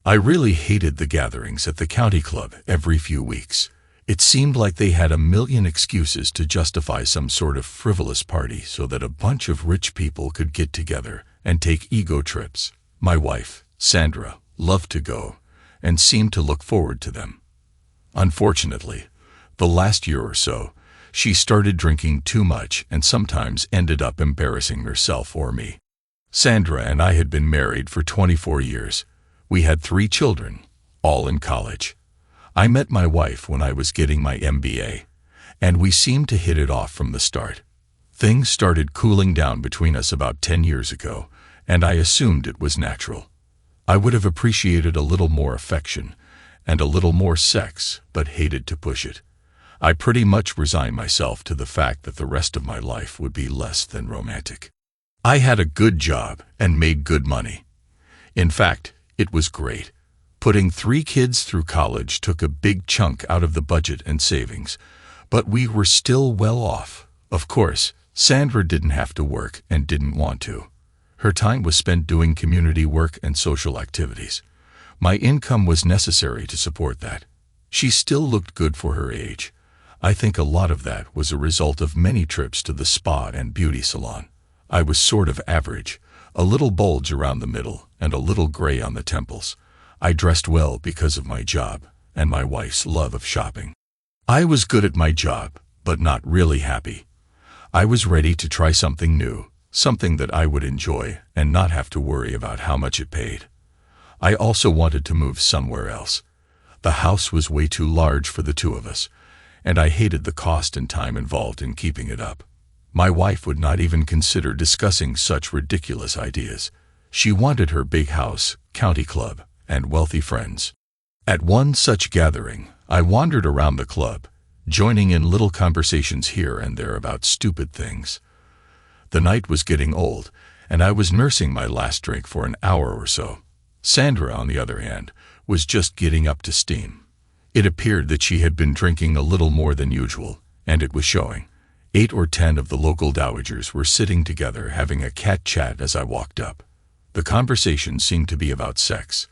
I really hated the gatherings at the county club every few weeks. It seemed like they had a million excuses to justify some sort of frivolous party so that a bunch of rich people could get together and take ego trips. My wife, Sandra, loved to go and seemed to look forward to them. Unfortunately, the last year or so, she started drinking too much and sometimes ended up embarrassing herself or me. Sandra and I had been married for 24 years. We had 3 children, all in college. I met my wife when I was getting my MBA, and we seemed to hit it off from the start. Things started cooling down between us about 10 years ago, and I assumed it was natural. I would have appreciated a little more affection and a little more sex, but hated to push it. I pretty much resigned myself to the fact that the rest of my life would be less than romantic. I had a good job and made good money. In fact, it was great. Putting 3 kids through college took a big chunk out of the budget and savings, but we were still well off. Of course, Sandra didn't have to work and didn't want to. Her time was spent doing community work and social activities. My income was necessary to support that. She still looked good for her age. I think a lot of that was a result of many trips to the spa and beauty salon. I was sort of average, a little bulge around the middle and a little gray on the temples. I dressed well because of my job and my wife's love of shopping. I was good at my job, but not really happy. I was ready to try something new, something that I would enjoy and not have to worry about how much it paid. I also wanted to move somewhere else. The house was way too large for the 2 of us, and I hated the cost and time involved in keeping it up. My wife would not even consider discussing such ridiculous ideas. She wanted her big house, county club, and wealthy friends. At one such gathering, I wandered around the club, joining in little conversations here and there about stupid things. The night was getting old, and I was nursing my last drink for an hour or so. Sandra, on the other hand, was just getting up to steam. It appeared that she had been drinking a little more than usual, and it was showing. 8 or 10 of the local dowagers were sitting together having a cat chat as I walked up. The conversation seemed to be about sex.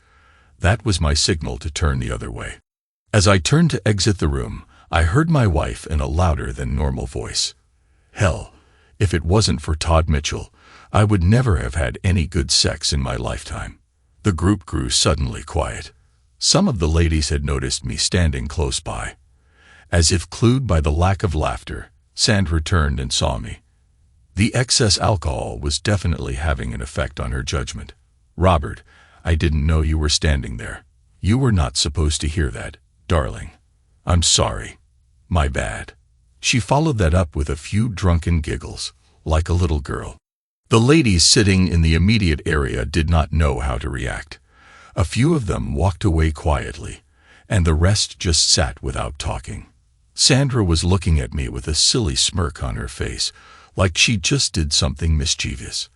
That was my signal to turn the other way. As I turned to exit the room, I heard my wife in a louder than normal voice. Hell, if it wasn't for Todd Mitchell, I would never have had any good sex in my lifetime. The group grew suddenly quiet. Some of the ladies had noticed me standing close by. As if clued by the lack of laughter, Sandra turned and saw me. The excess alcohol was definitely having an effect on her judgment. Robert, I didn't know you were standing there. You were not supposed to hear that, darling. I'm sorry. My bad. She followed that up with a few drunken giggles, like a little girl. The ladies sitting in the immediate area did not know how to react. A few of them walked away quietly, and the rest just sat without talking. Sandra was looking at me with a silly smirk on her face, like she just did something mischievous.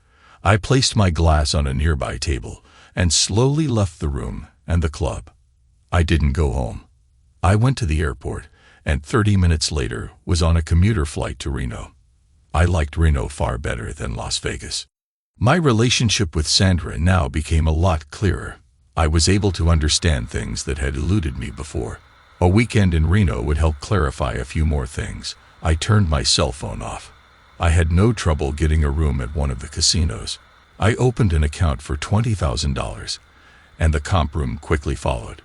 I placed my glass on a nearby table and slowly left the room and the club. I didn't go home. I went to the airport, and 30 minutes later was on a commuter flight to Reno. I liked Reno far better than Las Vegas. My relationship with Sandra now became a lot clearer. I was able to understand things that had eluded me before. A weekend in Reno would help clarify a few more things. I turned my cell phone off. I had no trouble getting a room at one of the casinos. I opened an account for $20,000, and the comp room quickly followed.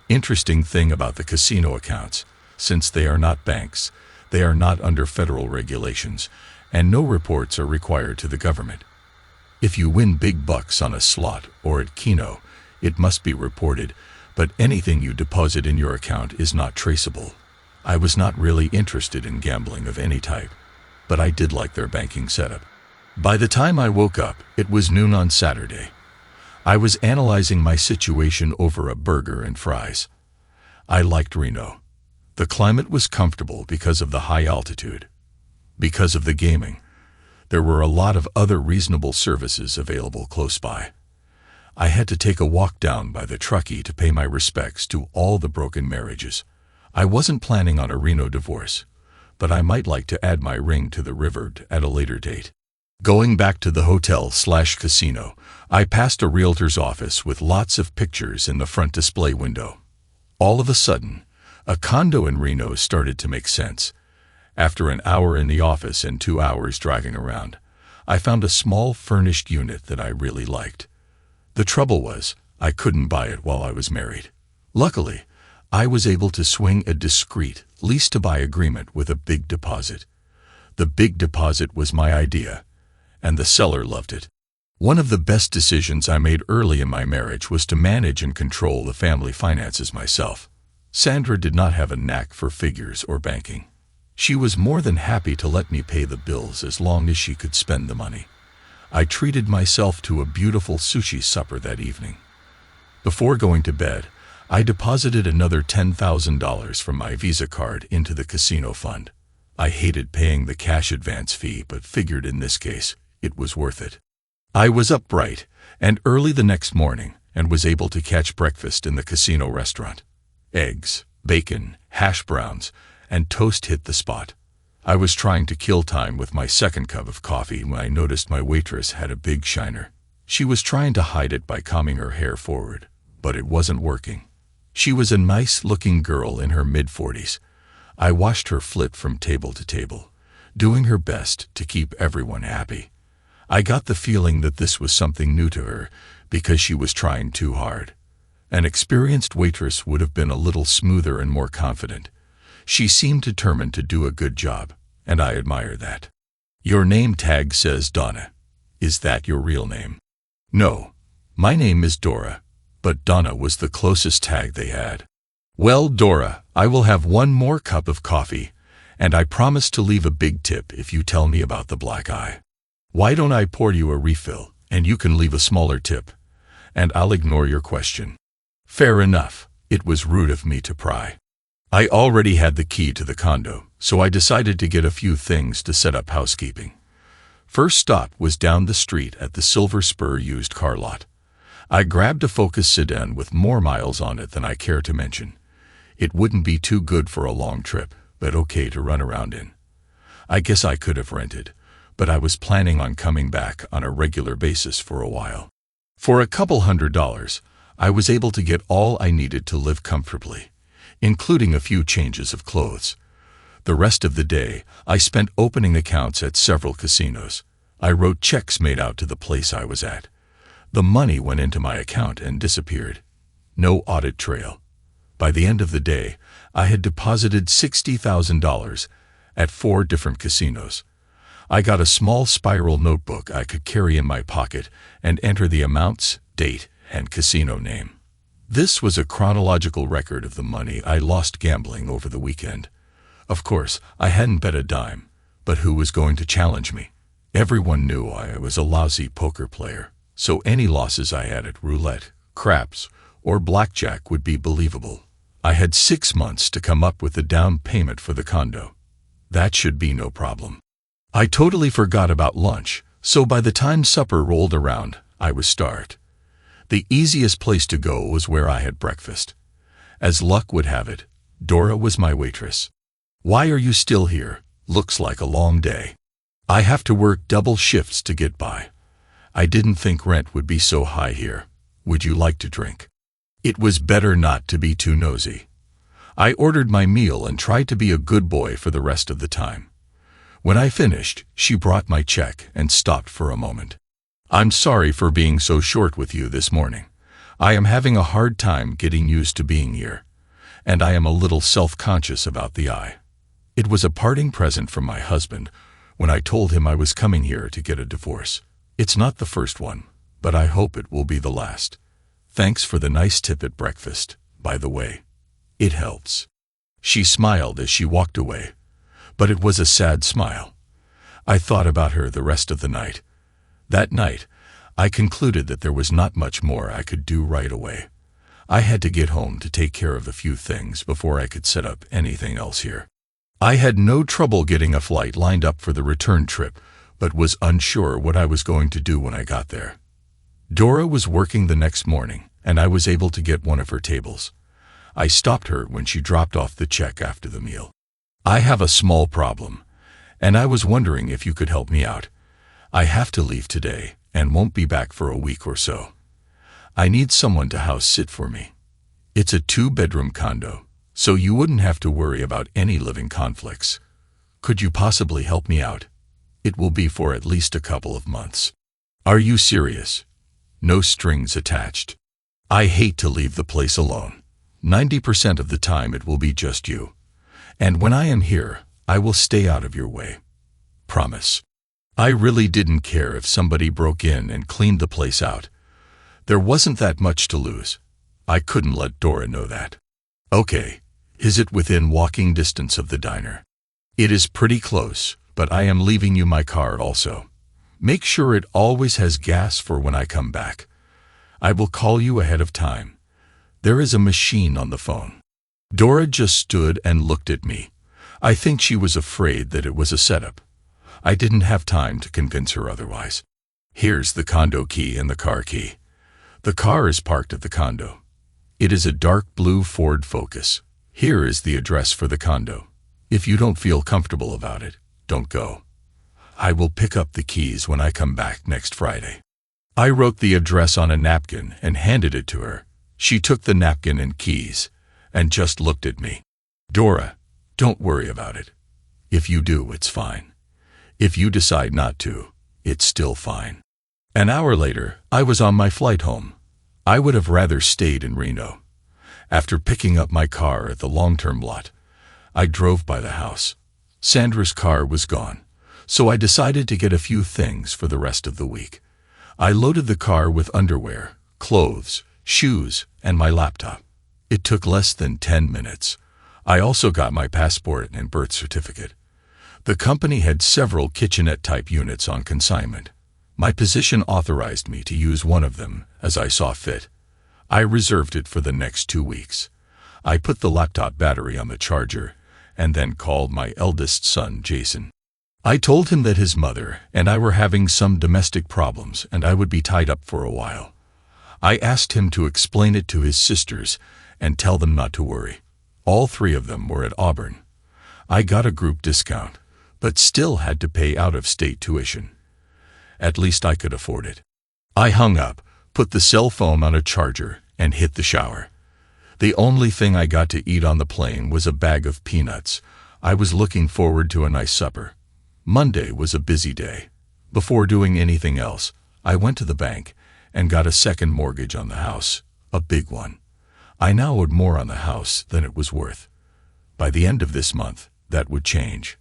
Interesting thing about the casino accounts, since they are not banks, they are not under federal regulations, and no reports are required to the government. If you win big bucks on a slot or at Keno, it must be reported, but anything you deposit in your account is not traceable. I was not really interested in gambling of any type, but I did like their banking setup. By the time I woke up, it was noon on Saturday. I was analyzing my situation over a burger and fries. I liked Reno. The climate was comfortable because of the high altitude. Because of the gaming, there were a lot of other reasonable services available close by. I had to take a walk down by the Truckee to pay my respects to all the broken marriages. I wasn't planning on a Reno divorce, but I might like to add my ring to the river at a later date. Going back to the hotel/casino, I passed a realtor's office with lots of pictures in the front display window. All of a sudden, a condo in Reno started to make sense. After an hour in the office and 2 hours driving around, I found a small furnished unit that I really liked. The trouble was, I couldn't buy it while I was married. Luckily, I was able to swing a discreet lease-to-buy agreement with a big deposit. The big deposit was my idea, and the seller loved it. One of the best decisions I made early in my marriage was to manage and control the family finances myself. Sandra did not have a knack for figures or banking. She was more than happy to let me pay the bills as long as she could spend the money. I treated myself to a beautiful sushi supper that evening. Before going to bed, I deposited another $10,000 from my Visa card into the casino fund. I hated paying the cash advance fee, but figured in this case, it was worth it. I was up bright and early the next morning and was able to catch breakfast in the casino restaurant. Eggs, bacon, hash browns, and toast hit the spot. I was trying to kill time with my second cup of coffee when I noticed my waitress had a big shiner. She was trying to hide it by combing her hair forward, but it wasn't working. She was a nice-looking girl in her mid-40s. I watched her flit from table to table, doing her best to keep everyone happy. I got the feeling that this was something new to her because she was trying too hard. An experienced waitress would have been a little smoother and more confident. She seemed determined to do a good job, and I admire that. Your name tag says Donna. Is that your real name? No. My name is Dora, but Donna was the closest tag they had. Well, Dora, I will have one more cup of coffee, and I promise to leave a big tip if you tell me about the black eye. Why don't I pour you a refill, and you can leave a smaller tip, and I'll ignore your question. Fair enough. It was rude of me to pry. I already had the key to the condo, so I decided to get a few things to set up housekeeping. First stop was down the street at the Silver Spur used car lot. I grabbed a Focus sedan with more miles on it than I care to mention. It wouldn't be too good for a long trip, but okay to run around in. I guess I could have rented, but I was planning on coming back on a regular basis for a while. For a couple $100, I was able to get all I needed to live comfortably, including a few changes of clothes. The rest of the day, I spent opening accounts at several casinos. I wrote checks made out to the place I was at. The money went into my account and disappeared. No audit trail. By the end of the day, I had deposited $60,000 at 4 different casinos. I got a small spiral notebook I could carry in my pocket and enter the amounts, date, and casino name. This was a chronological record of the money I lost gambling over the weekend. Of course, I hadn't bet a dime, but who was going to challenge me? Everyone knew I was a lousy poker player, so any losses I had at roulette, craps, or blackjack would be believable. I had 6 months to come up with the down payment for the condo. That should be no problem. I totally forgot about lunch, so by the time supper rolled around, I was starved. The easiest place to go was where I had breakfast. As luck would have it, Dora was my waitress. Why are you still here? Looks like a long day. I have to work double shifts to get by. I didn't think rent would be so high here. Would you like to drink? It was better not to be too nosy. I ordered my meal and tried to be a good boy for the rest of the time. When I finished, she brought my check and stopped for a moment. I'm sorry for being so short with you this morning. I am having a hard time getting used to being here, and I am a little self-conscious about the eye. It was a parting present from my husband when I told him I was coming here to get a divorce. It's not the first one, but I hope it will be the last. Thanks for the nice tip at breakfast, by the way. It helps. She smiled as she walked away, but it was a sad smile. I thought about her the rest of the night. That night, I concluded that there was not much more I could do right away. I had to get home to take care of a few things before I could set up anything else here. I had no trouble getting a flight lined up for the return trip, but was unsure what I was going to do when I got there. Dora was working the next morning, and I was able to get one of her tables. I stopped her when she dropped off the check after the meal. I have a small problem, and I was wondering if you could help me out. I have to leave today and won't be back for a week or so. I need someone to house sit for me. It's a 2-bedroom condo, so you wouldn't have to worry about any living conflicts. Could you possibly help me out? It will be for at least a couple of months. Are you serious? No strings attached. I hate to leave the place alone. 90% of the time it will be just you. And when I am here, I will stay out of your way. Promise. I really didn't care if somebody broke in and cleaned the place out. There wasn't that much to lose. I couldn't let Dora know that. Okay, is it within walking distance of the diner? It is pretty close, but I am leaving you my car also. Make sure it always has gas for when I come back. I will call you ahead of time. There is a machine on the phone. Dora just stood and looked at me. I think she was afraid that it was a setup. I didn't have time to convince her otherwise. Here's the condo key and the car key. The car is parked at the condo. It is a dark blue Ford Focus. Here is the address for the condo. If you don't feel comfortable about it, don't go. I will pick up the keys when I come back next Friday. I wrote the address on a napkin and handed it to her. She took the napkin and keys and just looked at me. Dora, don't worry about it. If you do, it's fine. If you decide not to, it's still fine. An hour later, I was on my flight home. I would have rather stayed in Reno. After picking up my car at the long-term lot, I drove by the house. Sandra's car was gone, so I decided to get a few things for the rest of the week. I loaded the car with underwear, clothes, shoes, and my laptop. It took less than 10 minutes. I also got my passport and birth certificate. The company had several kitchenette-type units on consignment. My position authorized me to use one of them as I saw fit. I reserved it for the next 2 weeks. I put the laptop battery on the charger and then called my eldest son, Jason. I told him that his mother and I were having some domestic problems and I would be tied up for a while. I asked him to explain it to his sisters and tell them not to worry. All 3 of them were at Auburn. I got a group discount, but still had to pay out-of-state tuition. At least I could afford it. I hung up, put the cell phone on a charger, and hit the shower. The only thing I got to eat on the plane was a bag of peanuts. I was looking forward to a nice supper. Monday was a busy day. Before doing anything else, I went to the bank and got a second mortgage on the house, a big one. I now owed more on the house than it was worth. By the end of this month, that would change.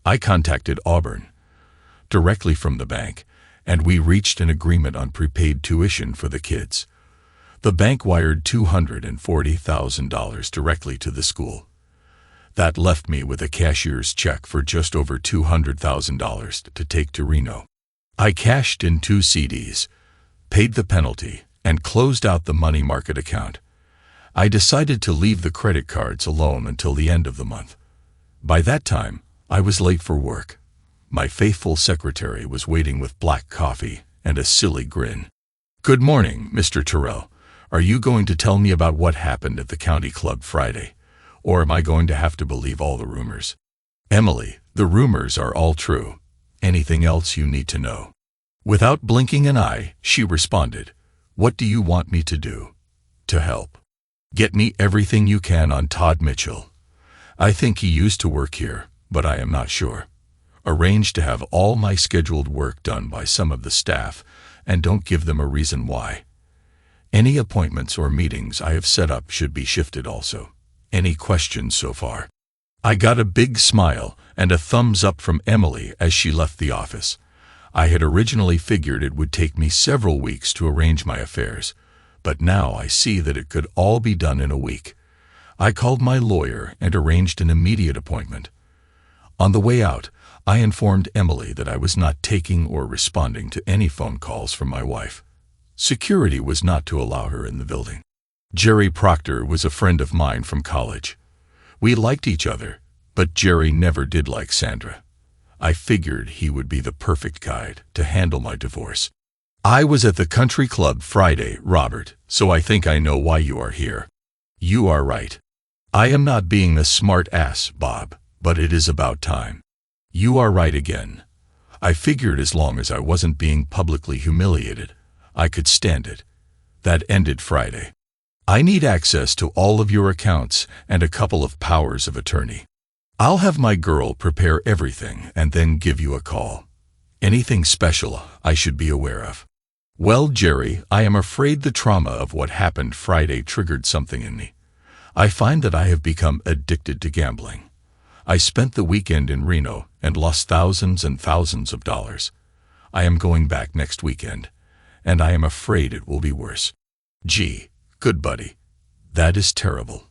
I contacted Auburn directly from the bank, and we reached an agreement on prepaid tuition for the kids. The bank wired $240,000 directly to the school. That left me with a cashier's check for just over $200,000 to take to Reno. I cashed in 2 CDs, paid the penalty, and closed out the money market account. I decided to leave the credit cards alone until the end of the month. By that time, I was late for work. My faithful secretary was waiting with black coffee and a silly grin. "Good morning, Mr. Terrell. Are you going to tell me about what happened at the county club Friday? Or am I going to have to believe all the rumors?" "Emily, the rumors are all true. Anything else you need to know?" Without blinking an eye, she responded, "What do you want me to do?" "To help. Get me everything you can on Todd Mitchell. I think he used to work here, but I am not sure. Arrange to have all my scheduled work done by some of the staff, and don't give them a reason why. Any appointments or meetings I have set up should be shifted also. Any questions so far?" I got a big smile and a thumbs up from Emily as she left the office. I had originally figured it would take me several weeks to arrange my affairs, but now I see that it could all be done in a week. I called my lawyer and arranged an immediate appointment. On the way out, I informed Emily that I was not taking or responding to any phone calls from my wife. Security was not to allow her in the building. Jerry Proctor was a friend of mine from college. We liked each other, but Jerry never did like Sandra. I figured he would be the perfect guide to handle my divorce. "I was at the country club Friday, Robert, so I think I know why you are here." "You are right. I am not being a smart ass, Bob, but it is about time." "You are right again. I figured as long as I wasn't being publicly humiliated, I could stand it. That ended Friday. I need access to all of your accounts and a couple of powers of attorney. I'll have my girl prepare everything and then give you a call. Anything special I should be aware of? Well, Jerry, I am afraid the trauma of what happened Friday triggered something in me. I find that I have become addicted to gambling. I spent the weekend in Reno and lost thousands and thousands of dollars. I am going back next weekend, and I am afraid it will be worse. Gee, good buddy. That is terrible.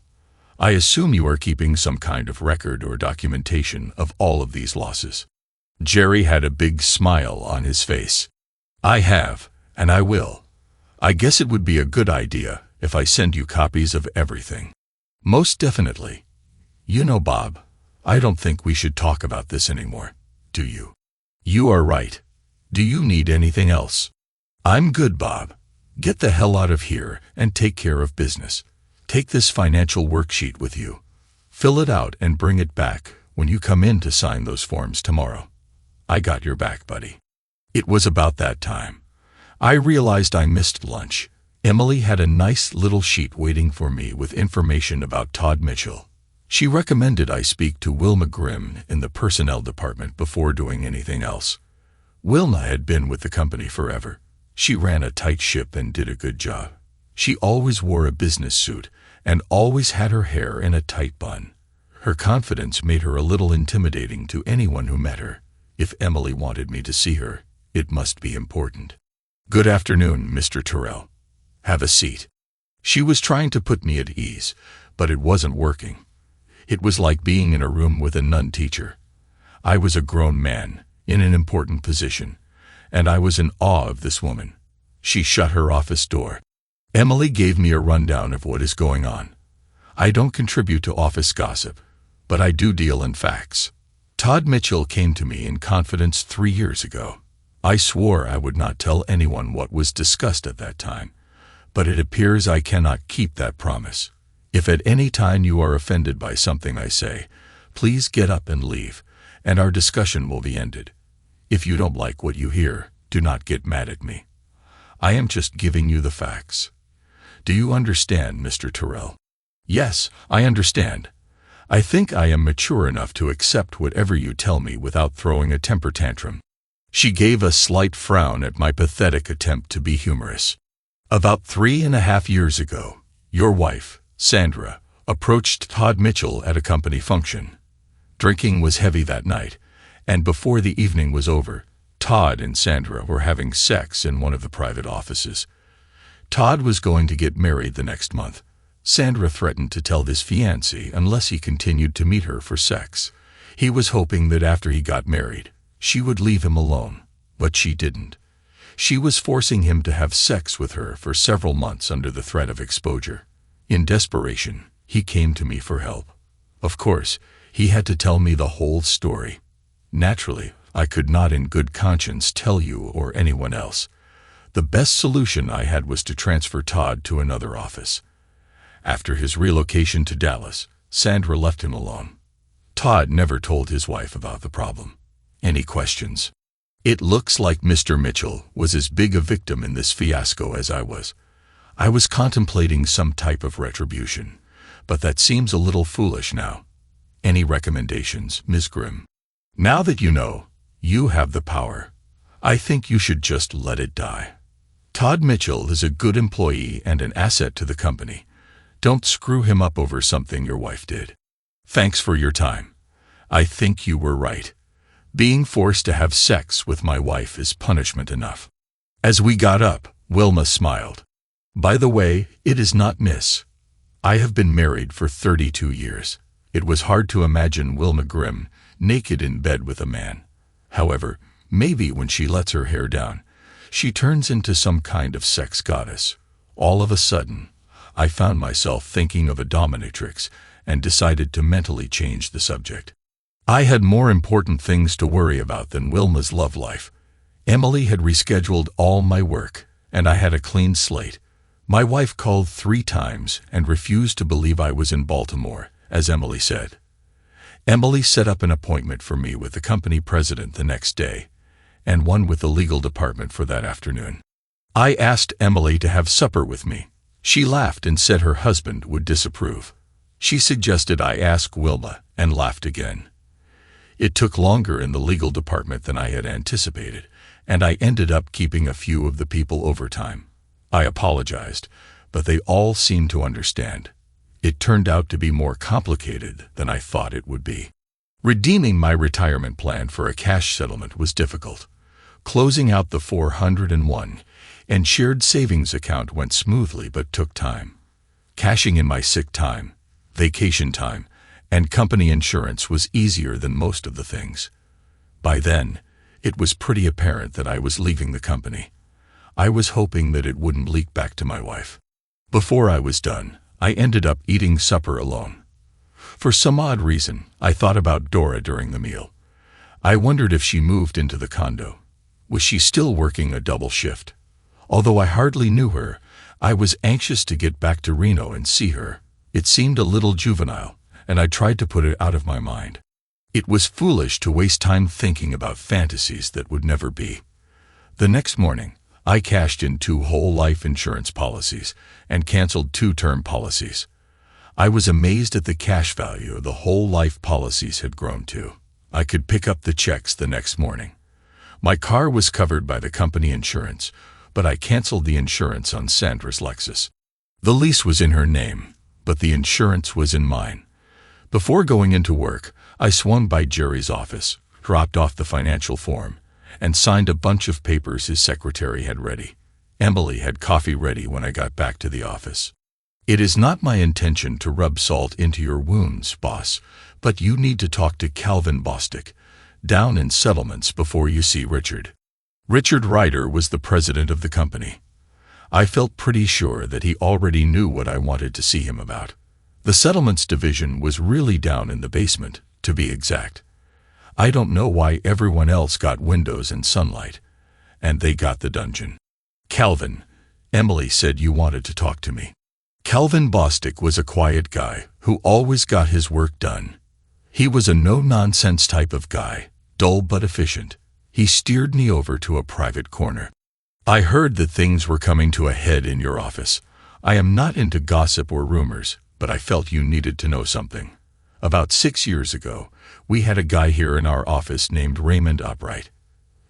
I assume you are keeping some kind of record or documentation of all of these losses. Jerry had a big smile on his face. I have, and I will. I guess it would be a good idea if I send you copies of everything. Most definitely. You know, Bob, I don't think we should talk about this anymore, do you? You are right. Do you need anything else? I'm good, Bob. Get the hell out of here and take care of business. Take this financial worksheet with you. Fill it out and bring it back when you come in to sign those forms tomorrow. I got your back, buddy. It was about that time. I realized I missed lunch. Emily had a nice little sheet waiting for me with information about Todd Mitchell. She recommended I speak to Wilma Grimm in the personnel department before doing anything else. Wilma had been with the company forever. She ran a tight ship and did a good job. She always wore a business suit and always had her hair in a tight bun. Her confidence made her a little intimidating to anyone who met her. If Emily wanted me to see her, it must be important. Good afternoon, Mr. Terrell. Have a seat. She was trying to put me at ease, but it wasn't working. It was like being in a room with a nun teacher. I was a grown man, in an important position, and I was in awe of this woman. She shut her office door. Emily gave me a rundown of what is going on. I don't contribute to office gossip, but I do deal in facts. Todd Mitchell came to me in confidence 3 years ago. I swore I would not tell anyone what was discussed at that time, but it appears I cannot keep that promise. If at any time you are offended by something I say, please get up and leave, and our discussion will be ended. If you don't like what you hear, do not get mad at me. I am just giving you the facts. Do you understand, Mr. Terrell? Yes, I understand. I think I am mature enough to accept whatever you tell me without throwing a temper tantrum. She gave a slight frown at my pathetic attempt to be humorous. About 3.5 years ago, your wife, Sandra, approached Todd Mitchell at a company function. Drinking was heavy that night, and before the evening was over, Todd and Sandra were having sex in one of the private offices. Todd was going to get married the next month. Sandra threatened to tell his fiancée unless he continued to meet her for sex. He was hoping that after he got married, she would leave him alone, but she didn't. She was forcing him to have sex with her for several months under the threat of exposure. In desperation, he came to me for help. Of course, he had to tell me the whole story. Naturally, I could not in good conscience tell you or anyone else. The best solution I had was to transfer Todd to another office. After his relocation to Dallas, Sandra left him alone. Todd never told his wife about the problem. Any questions? It looks like Mr. Mitchell was as big a victim in this fiasco as I was. I was contemplating some type of retribution, but that seems a little foolish now. Any recommendations, Ms. Grimm? Now that you know, you have the power. I think you should just let it die. Todd Mitchell is a good employee and an asset to the company. Don't screw him up over something your wife did. Thanks for your time. I think you were right. Being forced to have sex with my wife is punishment enough. As we got up, Wilma smiled. By the way, it is not Miss. I have been married for 32 years. It was hard to imagine Wilma Grimm naked in bed with a man. However, maybe when she lets her hair down, she turns into some kind of sex goddess. All of a sudden, I found myself thinking of a dominatrix and decided to mentally change the subject. I had more important things to worry about than Wilma's love life. Emily had rescheduled all my work, and I had a clean slate. My wife called 3 times and refused to believe I was in Baltimore, as Emily said. Emily set up an appointment for me with the company president the next day, and one with the legal department for that afternoon. I asked Emily to have supper with me. She laughed and said her husband would disapprove. She suggested I ask Wilma, and laughed again. It took longer in the legal department than I had anticipated, and I ended up keeping a few of the people overtime. I apologized, but they all seemed to understand. It turned out to be more complicated than I thought it would be. Redeeming my retirement plan for a cash settlement was difficult. Closing out the 401 and shared savings account went smoothly but took time. Cashing in my sick time, vacation time, and company insurance was easier than most of the things. By then, it was pretty apparent that I was leaving the company. I was hoping that it wouldn't leak back to my wife. Before I was done, I ended up eating supper alone. For some odd reason, I thought about Dora during the meal. I wondered if she moved into the condo. Was she still working a double shift? Although I hardly knew her, I was anxious to get back to Reno and see her. It seemed a little juvenile, and I tried to put it out of my mind. It was foolish to waste time thinking about fantasies that would never be. The next morning, I cashed in 2 whole life insurance policies and canceled 2 term policies. I was amazed at the cash value the whole life policies had grown to. I could pick up the checks the next morning. My car was covered by the company insurance, but I canceled the insurance on Sandra's Lexus. The lease was in her name, but the insurance was in mine. Before going into work, I swung by Jerry's office, dropped off the financial form, and signed a bunch of papers his secretary had ready. Emily had coffee ready when I got back to the office. "It is not my intention to rub salt into your wounds, boss, but you need to talk to Calvin Bostic, down in settlements before you see Richard." Richard Ryder was the president of the company. I felt pretty sure that he already knew what I wanted to see him about. The settlements division was really down in the basement, to be exact. I don't know why everyone else got windows and sunlight, and they got the dungeon. "Calvin," Emily said, "you wanted to talk to me." Calvin Bostic was a quiet guy who always got his work done. He was a no-nonsense type of guy, dull but efficient. He steered me over to a private corner. "I heard that things were coming to a head in your office. I am not into gossip or rumors, but I felt you needed to know something. About 6 years ago, we had a guy here in our office named Raymond Upright.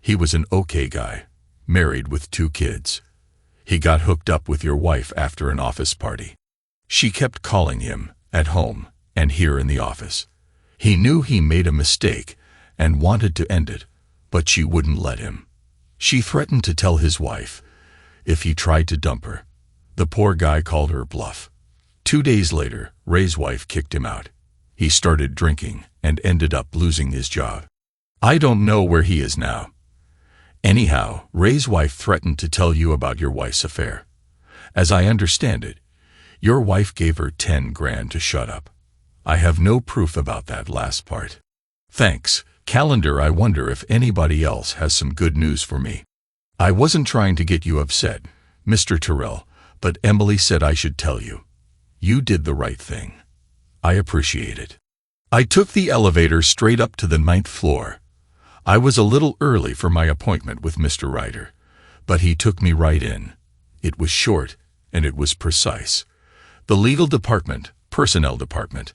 He was an okay guy, married with 2 kids. He got hooked up with your wife after an office party. She kept calling him, at home and here in the office. He knew he made a mistake and wanted to end it, but she wouldn't let him. She threatened to tell his wife if he tried to dump her. The poor guy called her bluff. 2 days later, Ray's wife kicked him out. He started drinking and ended up losing his job. I don't know where he is now. Anyhow, Ray's wife threatened to tell you about your wife's affair. As I understand it, your wife gave her 10 grand to shut up. I have no proof about that last part. Thanks. Calendar, I wonder if anybody else has some good news for me. I wasn't trying to get you upset, Mr. Terrell, but Emily said I should tell you. You did the right thing. I appreciate it. I took the elevator straight up to the 9th floor. I was a little early for my appointment with Mr. Ryder, but he took me right in. It was short, and it was precise. The legal department, personnel department,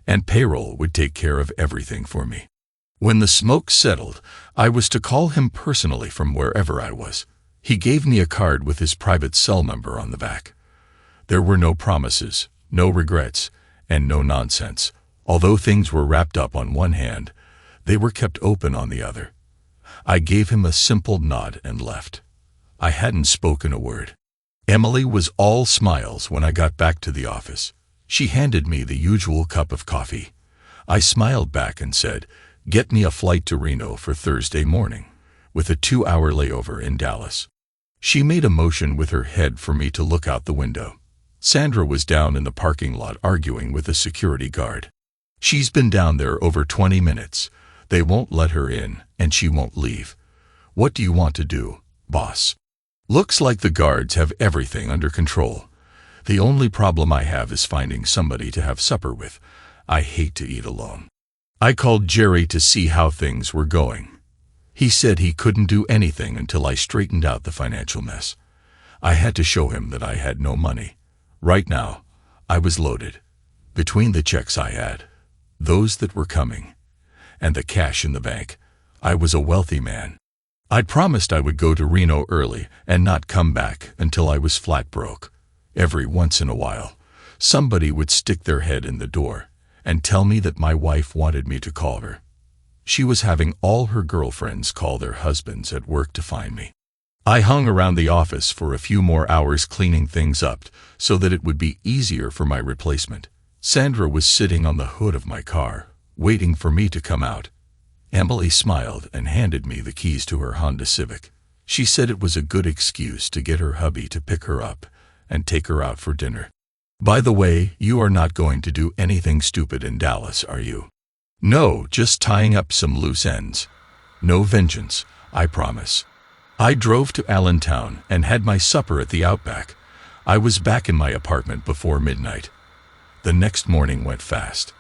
and payroll would take care of everything for me. When the smoke settled, I was to call him personally from wherever I was. He gave me a card with his private cell number on the back. There were no promises, no regrets, and no nonsense. Although things were wrapped up on one hand, they were kept open on the other. I gave him a simple nod and left. I hadn't spoken a word. Emily was all smiles when I got back to the office. She handed me the usual cup of coffee. I smiled back and said, "Get me a flight to Reno for Thursday morning, with a 2-hour layover in Dallas." She made a motion with her head for me to look out the window. Sandra was down in the parking lot arguing with a security guard. "She's been down there over 20 minutes. They won't let her in, and she won't leave. What do you want to do, boss?" Looks like the guards have everything under control. The only problem I have is finding somebody to have supper with. I hate to eat alone. I called Jerry to see how things were going. He said he couldn't do anything until I straightened out the financial mess. I had to show him that I had no money. Right now, I was loaded. Between the checks I had, those that were coming, and the cash in the bank, I was a wealthy man. I'd promised I would go to Reno early and not come back until I was flat broke. Every once in a while, somebody would stick their head in the door and tell me that my wife wanted me to call her. She was having all her girlfriends call their husbands at work to find me. I hung around the office for a few more hours cleaning things up so that it would be easier for my replacement. Sandra was sitting on the hood of my car, waiting for me to come out. Emily smiled and handed me the keys to her Honda Civic. She said it was a good excuse to get her hubby to pick her up and take her out for dinner. By the way, you are not going to do anything stupid in Dallas, are you? No, just tying up some loose ends. No vengeance, I promise. I drove to Allentown and had my supper at the Outback. I was back in my apartment before midnight. The next morning went fast.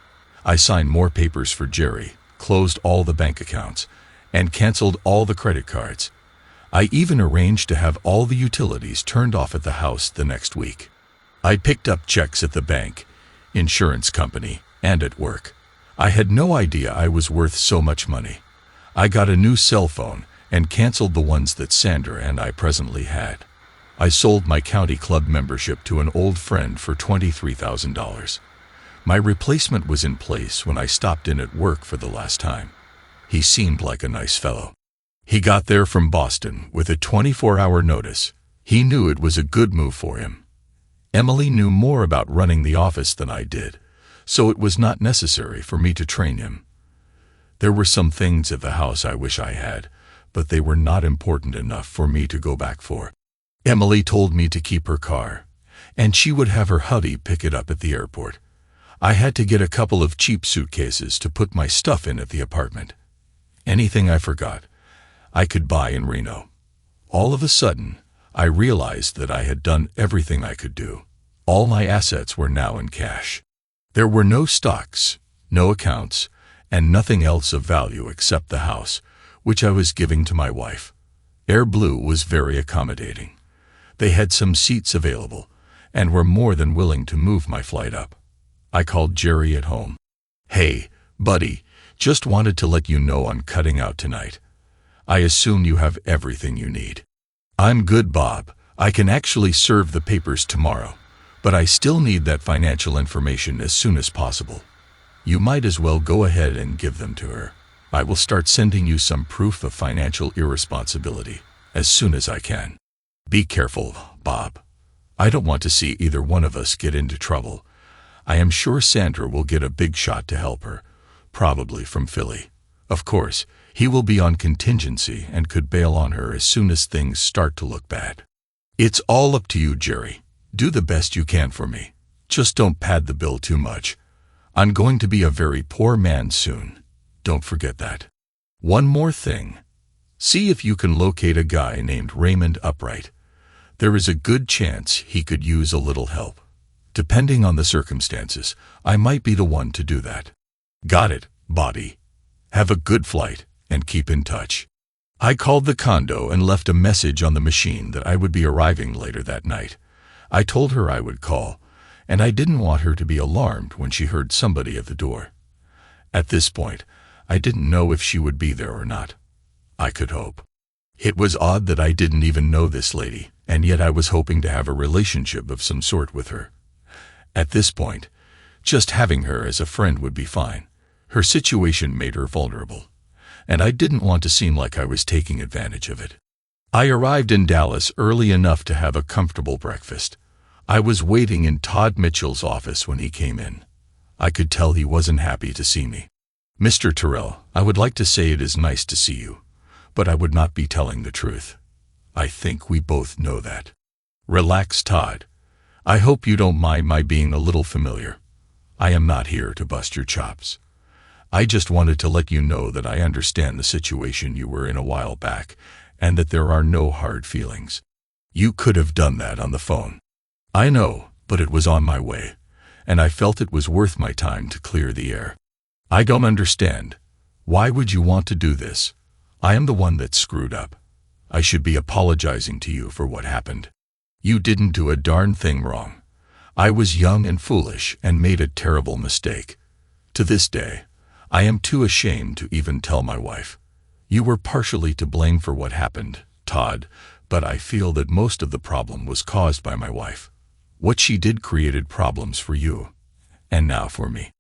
I signed more papers for Jerry, closed all the bank accounts, and canceled all the credit cards. I even arranged to have all the utilities turned off at the house the next week. I picked up checks at the bank, insurance company, and at work. I had no idea I was worth so much money. I got a new cell phone and canceled the ones that Sandra and I presently had. I sold my county club membership to an old friend for $23,000. My replacement was in place when I stopped in at work for the last time. He seemed like a nice fellow. He got there from Boston with a 24-hour notice. He knew it was a good move for him. Emily knew more about running the office than I did, so it was not necessary for me to train him. There were some things at the house I wish I had, but they were not important enough for me to go back for. Emily told me to keep her car, and she would have her hubby pick it up at the airport. I had to get a couple of cheap suitcases to put my stuff in at the apartment. Anything I forgot, I could buy in Reno. All of a sudden, I realized that I had done everything I could do. All my assets were now in cash. There were no stocks, no accounts, and nothing else of value except the house, which I was giving to my wife. Air Blue was very accommodating. They had some seats available and were more than willing to move my flight up. I called Jerry at home. Hey, buddy, just wanted to let you know I'm cutting out tonight. I assume you have everything you need. I'm good, Bob. I can actually serve the papers tomorrow, but I still need that financial information as soon as possible. You might as well go ahead and give them to her. I will start sending you some proof of financial irresponsibility as soon as I can. Be careful, Bob. I don't want to see either one of us get into trouble. I am sure Sandra will get a big shot to help her, probably from Philly. Of course, he will be on contingency and could bail on her as soon as things start to look bad. It's all up to you, Jerry. Do the best you can for me. Just don't pad the bill too much. I'm going to be a very poor man soon. Don't forget that. One more thing. See if you can locate a guy named Raymond Upright. There is a good chance he could use a little help. Depending on the circumstances, I might be the one to do that. Got it, Bobby. Have a good flight and keep in touch. I called the condo and left a message on the machine that I would be arriving later that night. I told her I would call, and I didn't want her to be alarmed when she heard somebody at the door. At this point, I didn't know if she would be there or not. I could hope. It was odd that I didn't even know this lady, and yet I was hoping to have a relationship of some sort with her. At this point, just having her as a friend would be fine. Her situation made her vulnerable, and I didn't want to seem like I was taking advantage of it. I arrived in Dallas early enough to have a comfortable breakfast. I was waiting in Todd Mitchell's office when he came in. I could tell he wasn't happy to see me. Mr. Terrell, I would like to say it is nice to see you, but I would not be telling the truth. I think we both know that. Relax, Todd. I hope you don't mind my being a little familiar. I am not here to bust your chops. I just wanted to let you know that I understand the situation you were in a while back and that there are no hard feelings. You could have done that on the phone. I know, but it was on my way, and I felt it was worth my time to clear the air. I don't understand. Why would you want to do this? I am the one that screwed up. I should be apologizing to you for what happened. You didn't do a darn thing wrong. I was young and foolish and made a terrible mistake. To this day, I am too ashamed to even tell my wife. You were partially to blame for what happened, Todd, but I feel that most of the problem was caused by my wife. What she did created problems for you, and now for me.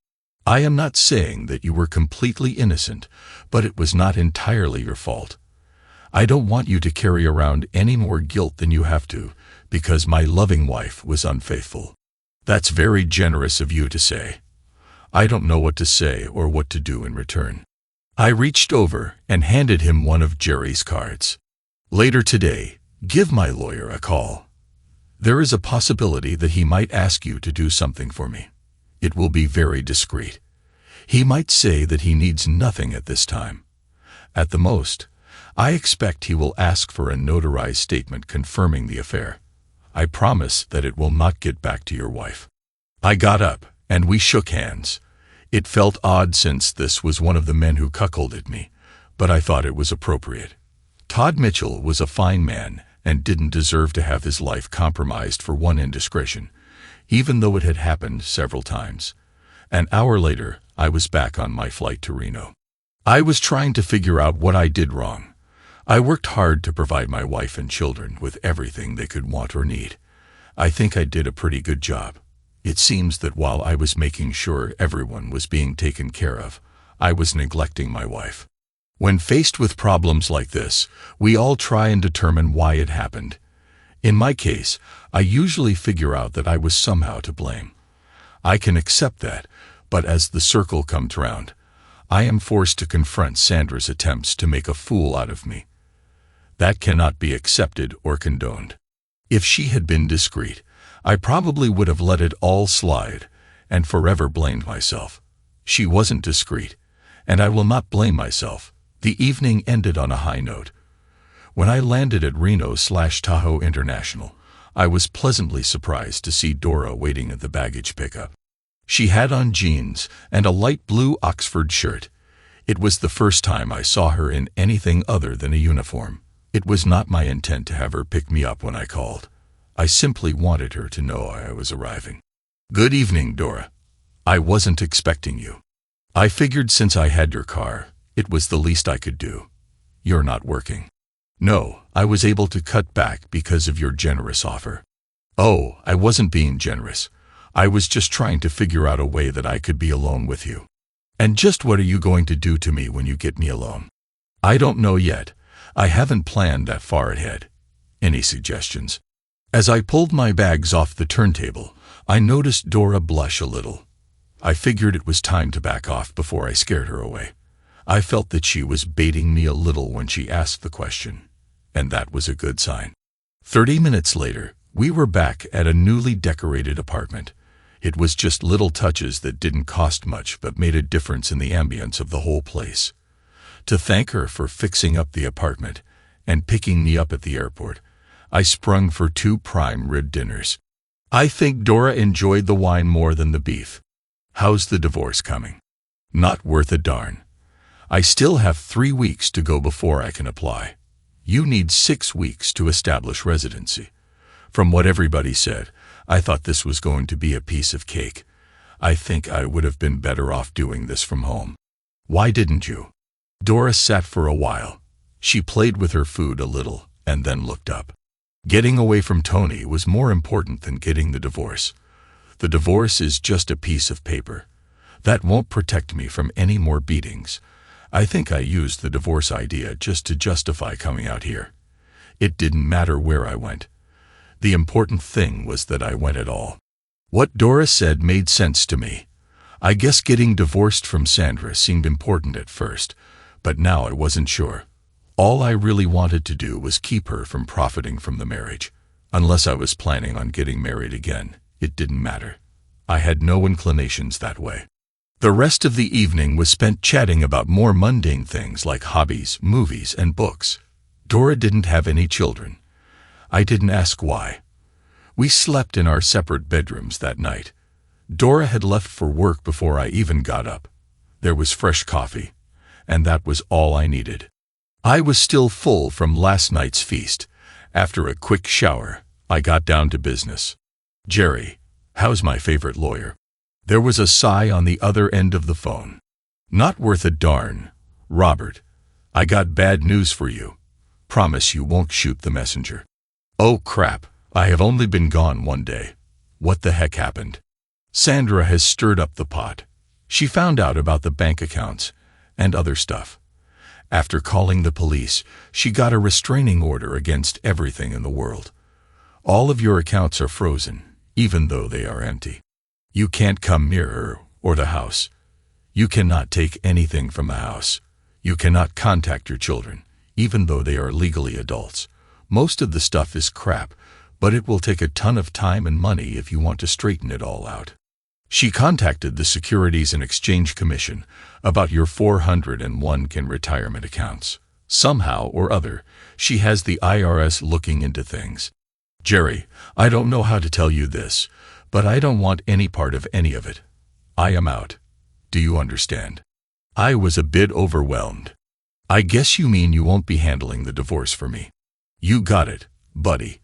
I am not saying that you were completely innocent, but it was not entirely your fault. I don't want you to carry around any more guilt than you have to, because my loving wife was unfaithful. That's very generous of you to say. I don't know what to say or what to do in return. I reached over and handed him one of Jerry's cards. Later today, give my lawyer a call. There is a possibility that he might ask you to do something for me. It will be very discreet. He might say that he needs nothing at this time. At the most, I expect he will ask for a notarized statement confirming the affair. I promise that it will not get back to your wife. I got up, and we shook hands. It felt odd since this was one of the men who cuckolded me, but I thought it was appropriate. Todd Mitchell was a fine man and didn't deserve to have his life compromised for one indiscretion, even though it had happened several times. An hour later, I was back on my flight to Reno. I was trying to figure out what I did wrong. I worked hard to provide my wife and children with everything they could want or need. I think I did a pretty good job. It seems that while I was making sure everyone was being taken care of, I was neglecting my wife. When faced with problems like this, we all try and determine why it happened. In my case, I usually figure out that I was somehow to blame. I can accept that, but as the circle comes round, I am forced to confront Sandra's attempts to make a fool out of me. That cannot be accepted or condoned. If she had been discreet, I probably would have let it all slide and forever blamed myself. She wasn't discreet, and I will not blame myself. The evening ended on a high note. When I landed at Reno/Tahoe International, I was pleasantly surprised to see Dora waiting at the baggage pickup. She had on jeans and a light blue Oxford shirt. It was the first time I saw her in anything other than a uniform. It was not my intent to have her pick me up when I called. I simply wanted her to know I was arriving. Good evening, Dora. I wasn't expecting you. I figured since I had your car, it was the least I could do. You're not working. No, I was able to cut back because of your generous offer. Oh, I wasn't being generous. I was just trying to figure out a way that I could be alone with you. And just what are you going to do to me when you get me alone? I don't know yet. I haven't planned that far ahead. Any suggestions? As I pulled my bags off the turntable, I noticed Dora blush a little. I figured it was time to back off before I scared her away. I felt that she was baiting me a little when she asked the question, and that was a good sign. 30 minutes later, we were back at a newly decorated apartment. It was just little touches that didn't cost much but made a difference in the ambience of the whole place. To thank her for fixing up the apartment and picking me up at the airport, I sprung for 2 prime rib dinners. I think Dora enjoyed the wine more than the beef. How's the divorce coming? Not worth a darn. I still have 3 weeks to go before I can apply. You need 6 weeks to establish residency. From what everybody said, I thought this was going to be a piece of cake. I think I would have been better off doing this from home. Why didn't you? Dora sat for a while. She played with her food a little and then looked up. Getting away from Tony was more important than getting the divorce. The divorce is just a piece of paper. That won't protect me from any more beatings. I think I used the divorce idea just to justify coming out here. It didn't matter where I went. The important thing was that I went at all. What Dora said made sense to me. I guess getting divorced from Sandra seemed important at first, but now I wasn't sure. All I really wanted to do was keep her from profiting from the marriage. Unless I was planning on getting married again, it didn't matter. I had no inclinations that way. The rest of the evening was spent chatting about more mundane things like hobbies, movies, and books. Dora didn't have any children. I didn't ask why. We slept in our separate bedrooms that night. Dora had left for work before I even got up. There was fresh coffee, and that was all I needed. I was still full from last night's feast. After a quick shower, I got down to business. Jerry, how's my favorite lawyer? There was a sigh on the other end of the phone. Not worth a darn, Robert. I got bad news for you. Promise you won't shoot the messenger. Oh crap, I have only been gone 1 day. What the heck happened? Sandra has stirred up the pot. She found out about the bank accounts and other stuff. After calling the police, she got a restraining order against everything in the world. All of your accounts are frozen, even though they are empty. You can't come near her or the house. You cannot take anything from the house. You cannot contact your children, even though they are legally adults. Most of the stuff is crap, but it will take a ton of time and money if you want to straighten it all out. She contacted the Securities and Exchange Commission about your 401 retirement accounts. Somehow or other, she has the IRS looking into things. Jerry, I don't know how to tell you this, but I don't want any part of any of it. I am out. Do you understand? I was a bit overwhelmed. I guess you mean you won't be handling the divorce for me. You got it, buddy.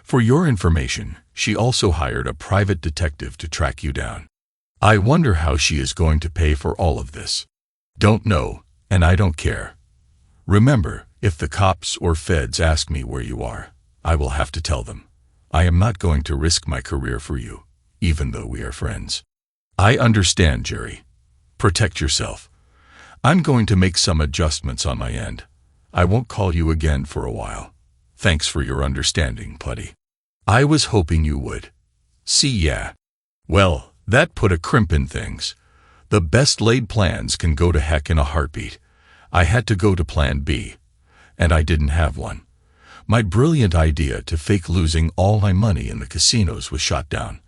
For your information, she also hired a private detective to track you down. I wonder how she is going to pay for all of this. Don't know, and I don't care. Remember, if the cops or feds ask me where you are, I will have to tell them. I am not going to risk my career for you, even though we are friends. I understand, Jerry. Protect yourself. I'm going to make some adjustments on my end. I won't call you again for a while. Thanks for your understanding, Putty. I was hoping you would. See ya. Well, that put a crimp in things. The best laid plans can go to heck in a heartbeat. I had to go to plan B, and I didn't have one. My brilliant idea to fake losing all my money in the casinos was shot down.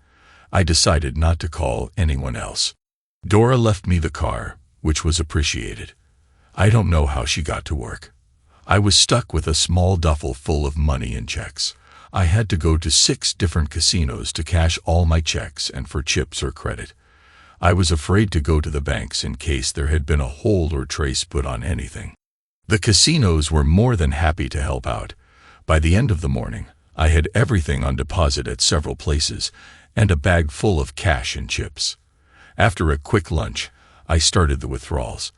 I decided not to call anyone else. Dora left me the car, which was appreciated. I don't know how she got to work. I was stuck with a small duffel full of money and checks. I had to go to 6 different casinos to cash all my checks and for chips or credit. I was afraid to go to the banks in case there had been a hold or trace put on anything. The casinos were more than happy to help out. By the end of the morning, I had everything on deposit at several places and a bag full of cash and chips. After a quick lunch, I started the withdrawals.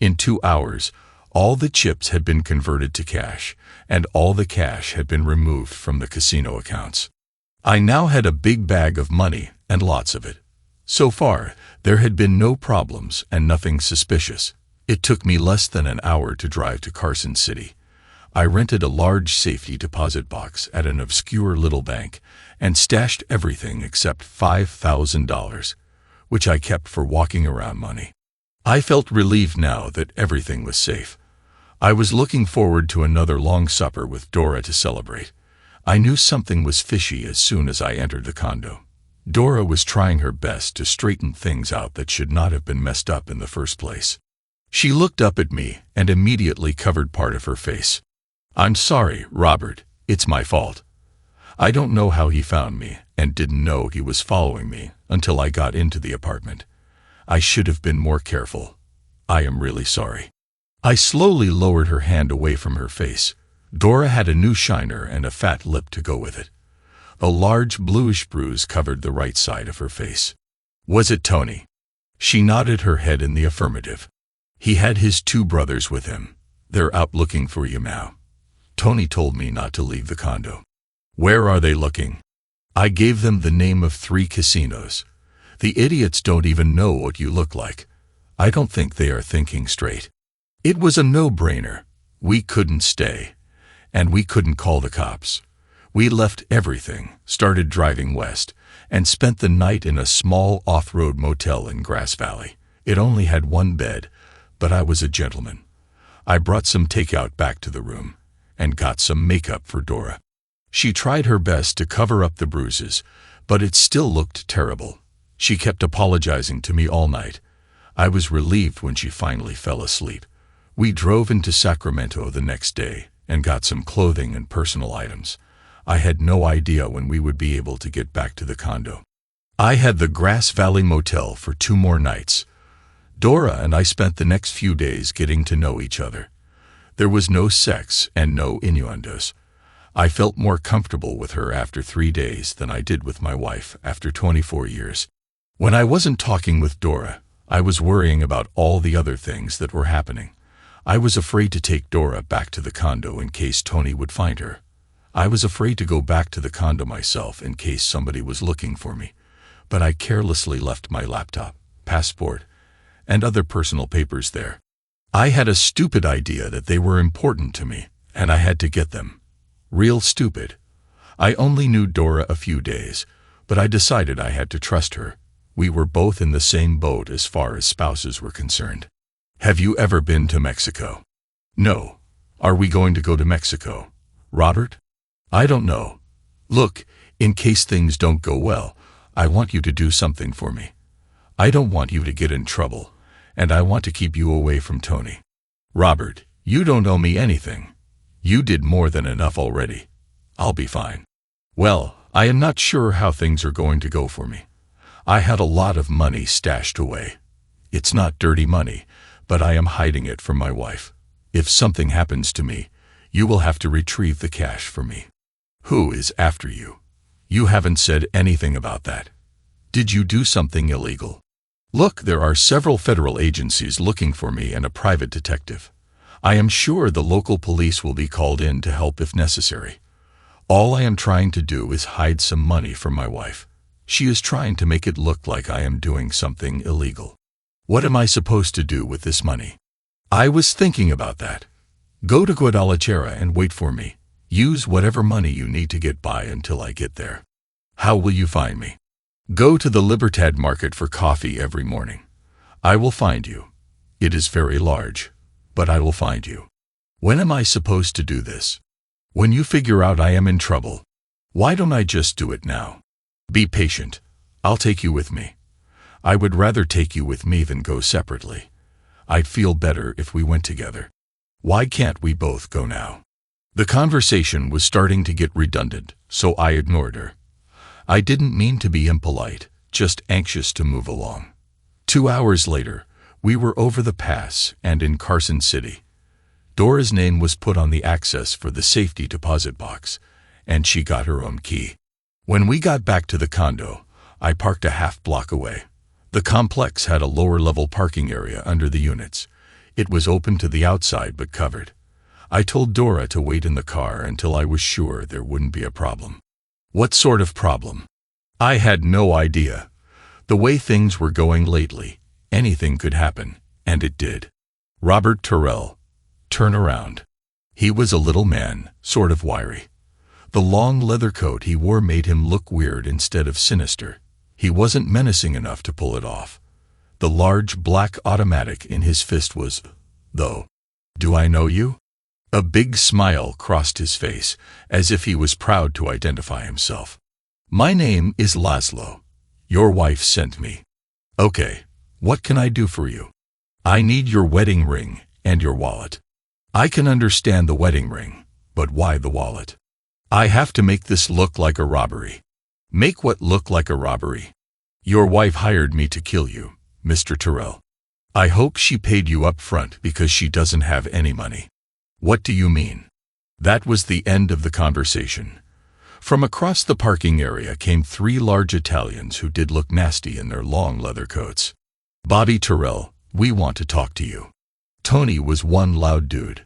In 2 hours, all the chips had been converted to cash, and all the cash had been removed from the casino accounts. I now had a big bag of money, and lots of it. So far, there had been no problems and nothing suspicious. It took me less than an hour to drive to Carson City. I rented a large safety deposit box at an obscure little bank and stashed everything except $5,000, which I kept for walking around money. I felt relieved now that everything was safe. I was looking forward to another long supper with Dora to celebrate. I knew something was fishy as soon as I entered the condo. Dora was trying her best to straighten things out that should not have been messed up in the first place. She looked up at me and immediately covered part of her face. I'm sorry, Robert. It's my fault. I don't know how he found me and didn't know he was following me until I got into the apartment. I should have been more careful. I am really sorry. I slowly lowered her hand away from her face. Dora had a new shiner and a fat lip to go with it. A large bluish bruise covered the right side of her face. Was it Tony? She nodded her head in the affirmative. He had his 2 brothers with him. They're out looking for you now. Tony told me not to leave the condo. Where are they looking? I gave them the name of 3 casinos. The idiots don't even know what you look like. I don't think they are thinking straight. It was a no-brainer. We couldn't stay, and we couldn't call the cops. We left everything, started driving west, and spent the night in a small off-road motel in Grass Valley. It only had 1 bed, but I was a gentleman. I brought some takeout back to the room and got some makeup for Dora. She tried her best to cover up the bruises, but it still looked terrible. She kept apologizing to me all night. I was relieved when she finally fell asleep. We drove into Sacramento the next day and got some clothing and personal items. I had no idea when we would be able to get back to the condo. I had the Grass Valley Motel for 2 more nights. Dora and I spent the next few days getting to know each other. There was no sex and no innuendos. I felt more comfortable with her after 3 days than I did with my wife after 24 years. When I wasn't talking with Dora, I was worrying about all the other things that were happening. I was afraid to take Dora back to the condo in case Tony would find her. I was afraid to go back to the condo myself in case somebody was looking for me. But I carelessly left my laptop, passport, and other personal papers there. I had a stupid idea that they were important to me, and I had to get them. Real stupid. I only knew Dora a few days, but I decided I had to trust her. We were both in the same boat as far as spouses were concerned. Have you ever been to Mexico? No. Are we going to go to Mexico? Robert? I don't know. Look, in case things don't go well, I want you to do something for me. I don't want you to get in trouble, and I want to keep you away from Tony. Robert, you don't owe me anything. You did more than enough already. I'll be fine. Well, I am not sure how things are going to go for me. I had a lot of money stashed away. It's not dirty money, but I am hiding it from my wife. If something happens to me, you will have to retrieve the cash for me. Who is after you? You haven't said anything about that. Did you do something illegal? Look, there are several federal agencies looking for me and a private detective. I am sure the local police will be called in to help if necessary. All I am trying to do is hide some money from my wife. She is trying to make it look like I am doing something illegal. What am I supposed to do with this money? I was thinking about that. Go to Guadalajara and wait for me. Use whatever money you need to get by until I get there. How will you find me? Go to the Libertad market for coffee every morning. I will find you. It is very large, but I will find you. When am I supposed to do this? When you figure out I am in trouble. Why don't I just do it now? Be patient. I'll take you with me. I would rather take you with me than go separately. I'd feel better if we went together. Why can't we both go now? The conversation was starting to get redundant, so I ignored her. I didn't mean to be impolite, just anxious to move along. 2 hours later, we were over the pass and in Carson City. Dora's name was put on the access for the safety deposit box, and she got her own key. When we got back to the condo, I parked a half block away. The complex had a lower-level parking area under the units. It was open to the outside but covered. I told Dora to wait in the car until I was sure there wouldn't be a problem. What sort of problem? I had no idea. The way things were going lately, anything could happen, and it did. Robert Terrell. Turn around. He was a little man, sort of wiry. The long leather coat he wore made him look weird instead of sinister. He wasn't menacing enough to pull it off. The large black automatic in his fist was, though. Do I know you? A big smile crossed his face, as if he was proud to identify himself. My name is Laszlo. Your wife sent me. Okay, what can I do for you? I need your wedding ring and your wallet. I can understand the wedding ring, but why the wallet? I have to make this look like a robbery. Make what look like a robbery? Your wife hired me to kill you, Mr. Terrell. I hope she paid you up front because she doesn't have any money. What do you mean? That was the end of the conversation. From across the parking area came 3 large Italians who did look nasty in their long leather coats. Bobby Terrell, we want to talk to you. Tony was one loud dude.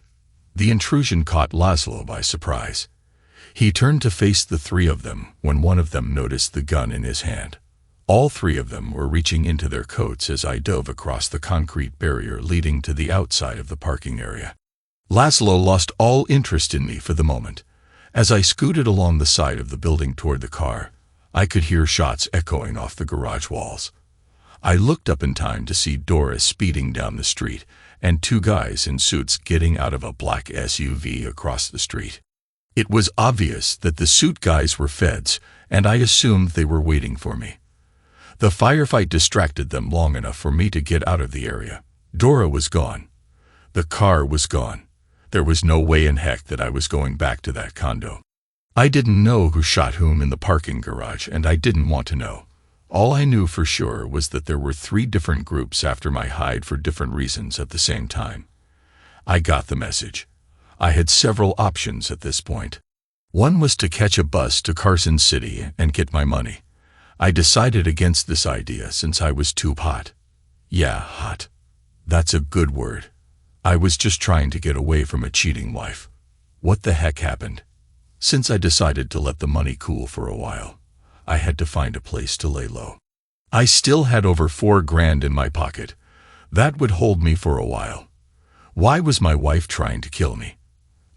The intrusion caught Laszlo by surprise. He turned to face the 3 of them when one of them noticed the gun in his hand. All 3 of them were reaching into their coats as I dove across the concrete barrier leading to the outside of the parking area. Laszlo lost all interest in me for the moment. As I scooted along the side of the building toward the car, I could hear shots echoing off the garage walls. I looked up in time to see Dora speeding down the street and 2 guys in suits getting out of a black SUV across the street. It was obvious that the suit guys were feds, and I assumed they were waiting for me. The firefight distracted them long enough for me to get out of the area. Dora was gone. The car was gone. There was no way in heck that I was going back to that condo. I didn't know who shot whom in the parking garage, and I didn't want to know. All I knew for sure was that there were 3 different groups after my hide for different reasons at the same time. I got the message. I had several options at this point. One was to catch a bus to Carson City and get my money. I decided against this idea since I was too hot. Yeah, hot. That's a good word. I was just trying to get away from a cheating wife. What the heck happened? Since I decided to let the money cool for a while, I had to find a place to lay low. I still had over $4,000 in my pocket. That would hold me for a while. Why was my wife trying to kill me?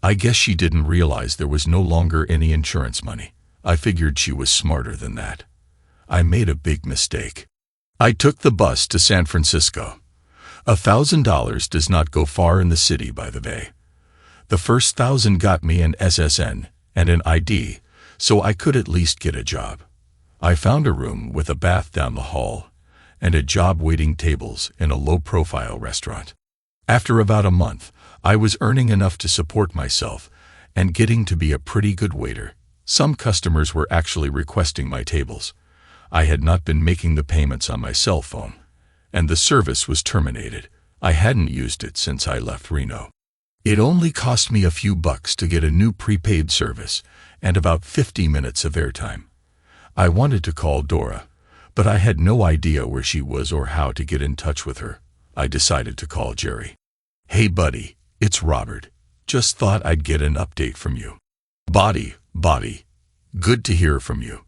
I guess she didn't realize there was no longer any insurance money. I figured she was smarter than that. I made a big mistake. I took the bus to San Francisco. $1,000 does not go far in the city, by the way. The first 1,000 got me an SSN and an ID, so I could at least get a job. I found a room with a bath down the hall and a job waiting tables in a low-profile restaurant. After about a month, I was earning enough to support myself and getting to be a pretty good waiter. Some customers were actually requesting my tables. I had not been making the payments on my cell phone, and the service was terminated. I hadn't used it since I left Reno. It only cost me a few bucks to get a new prepaid service and about 50 minutes of airtime. I wanted to call Dora, but I had no idea where she was or how to get in touch with her. I decided to call Jerry. Hey buddy, it's Robert. Just thought I'd get an update from you. Body. Good to hear from you.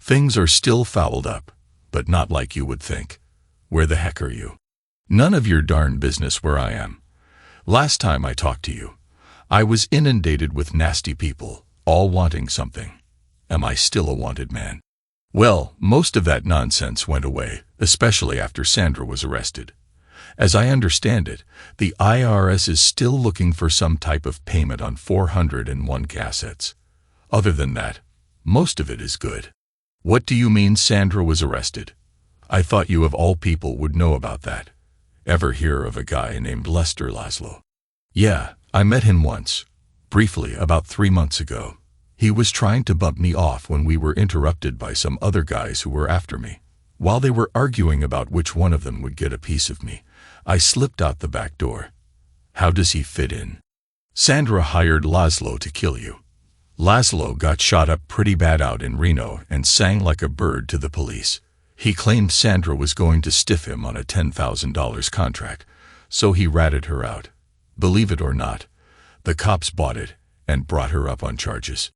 Things are still fouled up, but not like you would think. Where the heck are you? None of your darn business where I am. Last time I talked to you, I was inundated with nasty people, all wanting something. Am I still a wanted man? Well, most of that nonsense went away, especially after Sandra was arrested. As I understand it, the IRS is still looking for some type of payment on 401 assets. Other than that, most of it is good. What do you mean Sandra was arrested? I thought you of all people would know about that. Ever hear of a guy named Lester Laszlo? Yeah, I met him once, briefly about 3 months ago. He was trying to bump me off when we were interrupted by some other guys who were after me. While they were arguing about which one of them would get a piece of me, I slipped out the back door. How does he fit in? Sandra hired Laszlo to kill you. Laszlo got shot up pretty bad out in Reno and sang like a bird to the police. He claimed Sandra was going to stiff him on a $10,000 contract, so he ratted her out. Believe it or not, the cops bought it and brought her up on charges.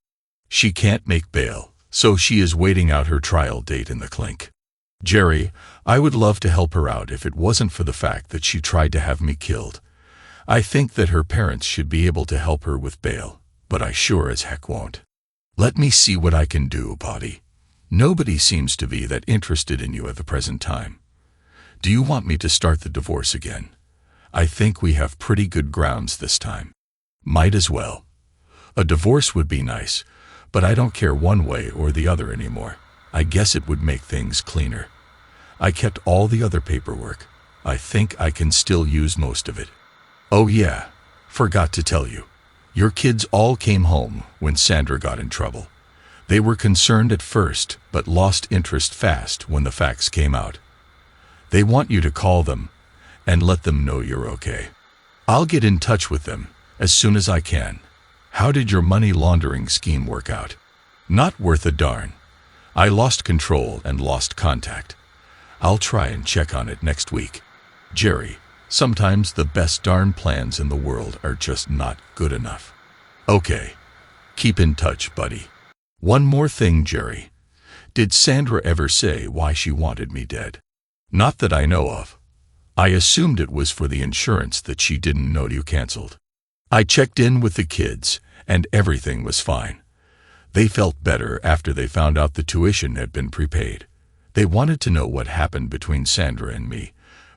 She can't make bail, so she is waiting out her trial date in the clink. Jerry, I would love to help her out if it wasn't for the fact that she tried to have me killed. I think that her parents should be able to help her with bail, but I sure as heck won't. Let me see what I can do, buddy. Nobody seems to be that interested in you at the present time. Do you want me to start the divorce again? I think we have pretty good grounds this time. Might as well. A divorce would be nice, but I don't care one way or the other anymore. I guess it would make things cleaner. I kept all the other paperwork. I think I can still use most of it. Oh yeah, forgot to tell you. Your kids all came home when Sandra got in trouble. They were concerned at first, but lost interest fast when the facts came out. They want you to call them and let them know you're okay. I'll get in touch with them as soon as I can. How did your money laundering scheme work out? Not worth a darn. I lost control and lost contact. I'll try and check on it next week. Jerry, sometimes the best darn plans in the world are just not good enough. Okay. Keep in touch, buddy. One more thing, Jerry. Did Sandra ever say why she wanted me dead? Not that I know of. I assumed it was for the insurance that she didn't know you canceled. I checked in with the kids, and everything was fine. They felt better after they found out the tuition had been prepaid. They wanted to know what happened between Sandra and me,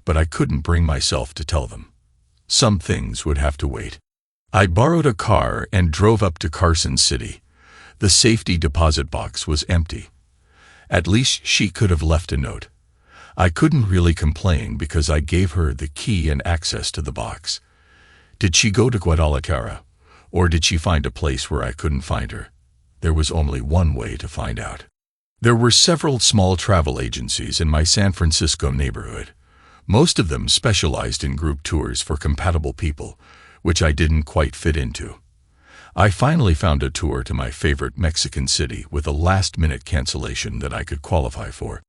but I couldn't bring myself to tell them. Some things would have to wait. I borrowed a car and drove up to Carson City. The safety deposit box was empty. At least she could have left a note. I couldn't really complain because I gave her the key and access to the box. Did she go to Guadalajara, or did she find a place where I couldn't find her? There was only one way to find out. There were several small travel agencies in my San Francisco neighborhood. Most of them specialized in group tours for compatible people, which I didn't quite fit into. I finally found a tour to my favorite Mexican city with a last-minute cancellation that I could qualify for.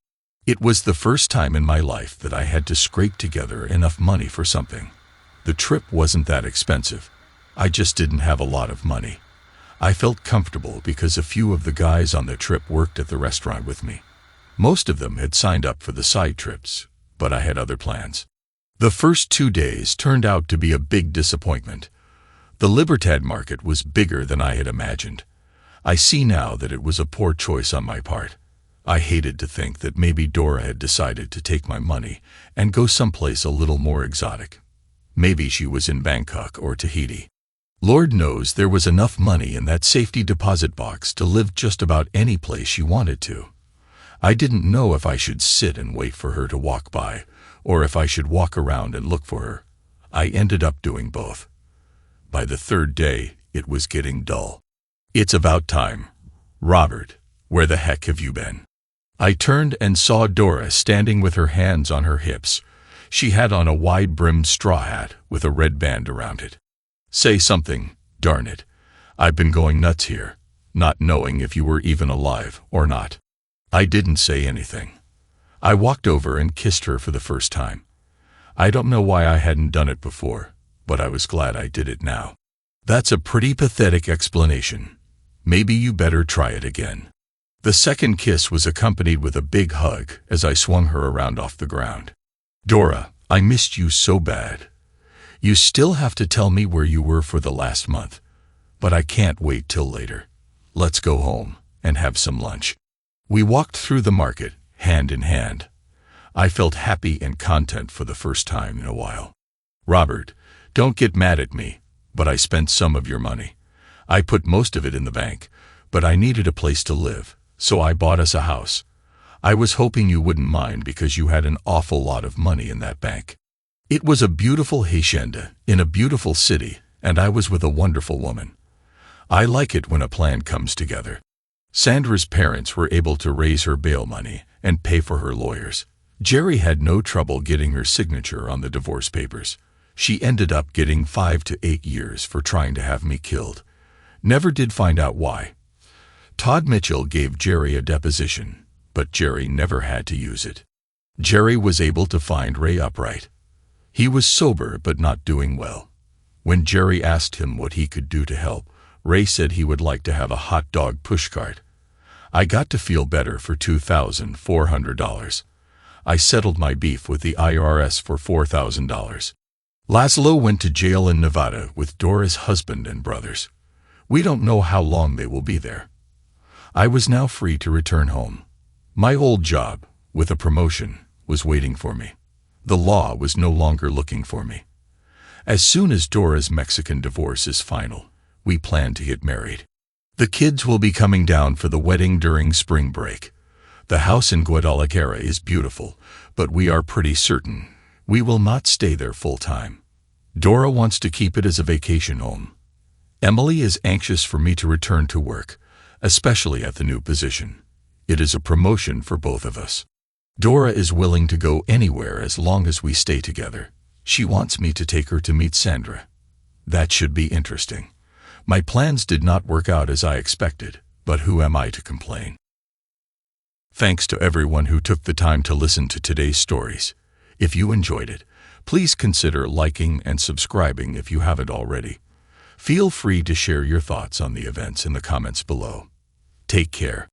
It was the first time in my life that I had to scrape together enough money for something. The trip wasn't that expensive. I just didn't have a lot of money. I felt comfortable because a few of the guys on the trip worked at the restaurant with me. Most of them had signed up for the side trips, but I had other plans. The first 2 days turned out to be a big disappointment. The Libertad market was bigger than I had imagined. I see now that it was a poor choice on my part. I hated to think that maybe Dora had decided to take my money and go someplace a little more exotic. Maybe she was in Bangkok or Tahiti. Lord knows there was enough money in that safety deposit box to live just about any place she wanted to. I didn't know if I should sit and wait for her to walk by, or if I should walk around and look for her. I ended up doing both. By the third day, it was getting dull. "It's about time. Robert, where the heck have you been?" I turned and saw Dora standing with her hands on her hips. She had on a wide-brimmed straw hat with a red band around it. "Say something, darn it. I've been going nuts here, not knowing if you were even alive or not." I didn't say anything. I walked over and kissed her for the first time. I don't know why I hadn't done it before, but I was glad I did it now. "That's a pretty pathetic explanation. Maybe you better try it again." The second kiss was accompanied with a big hug as I swung her around off the ground. "Dora, I missed you so bad. You still have to tell me where you were for the last month, but I can't wait till later. Let's go home and have some lunch." We walked through the market, hand in hand. I felt happy and content for the first time in a while. "Robert, don't get mad at me, but I spent some of your money. I put most of it in the bank, but I needed a place to live, so I bought us a house. I was hoping you wouldn't mind because you had an awful lot of money in that bank." It was a beautiful hacienda in a beautiful city, and I was with a wonderful woman. I like it when a plan comes together. Sandra's parents were able to raise her bail money and pay for her lawyers. Jerry had no trouble getting her signature on the divorce papers. She ended up getting 5 to 8 years for trying to have me killed. Never did find out why. Todd Mitchell gave Jerry a deposition, but Jerry never had to use it. Jerry was able to find Ray upright. He was sober but not doing well. When Jerry asked him what he could do to help, Ray said he would like to have a hot dog pushcart. I got to feel better for $2,400. I settled my beef with the IRS for $4,000. Laszlo went to jail in Nevada with Dora's husband and brothers. We don't know how long they will be there. I was now free to return home. My old job, with a promotion, was waiting for me. The law was no longer looking for me. As soon as Dora's Mexican divorce is final, we plan to get married. The kids will be coming down for the wedding during spring break. The house in Guadalajara is beautiful, but we are pretty certain we will not stay there full time. Dora wants to keep it as a vacation home. Emily is anxious for me to return to work, especially at the new position. It is a promotion for both of us. Dora is willing to go anywhere as long as we stay together. She wants me to take her to meet Sandra. That should be interesting. My plans did not work out as I expected, but who am I to complain? Thanks to everyone who took the time to listen to today's stories. If you enjoyed it, please consider liking and subscribing if you haven't already. Feel free to share your thoughts on the events in the comments below. Take care.